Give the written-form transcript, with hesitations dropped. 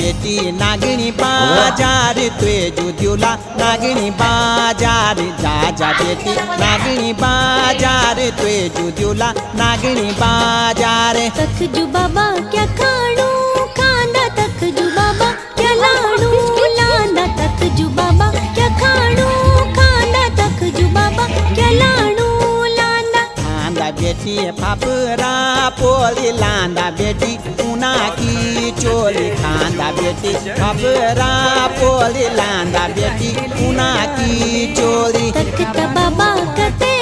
बेटी नागणी बाजार तुए जुद्युला नागणी बाजार जा जा बेटी नागणी बाजार तुए जुद्युला नागणी बाजार तखजू बाबा क्या खाणू खांदा तखजू बाबा क्या लाडू लांदा तखजू बाबा क्या खाणू खांदा तखजू बाबा क्या लाडू लांदा खांदा बेटी फाफरा पोली लांदा बेटी उना की चोली खांदा बेटी फाफरा पोली लांदा बेटी उना की चोली तखता बाबा कते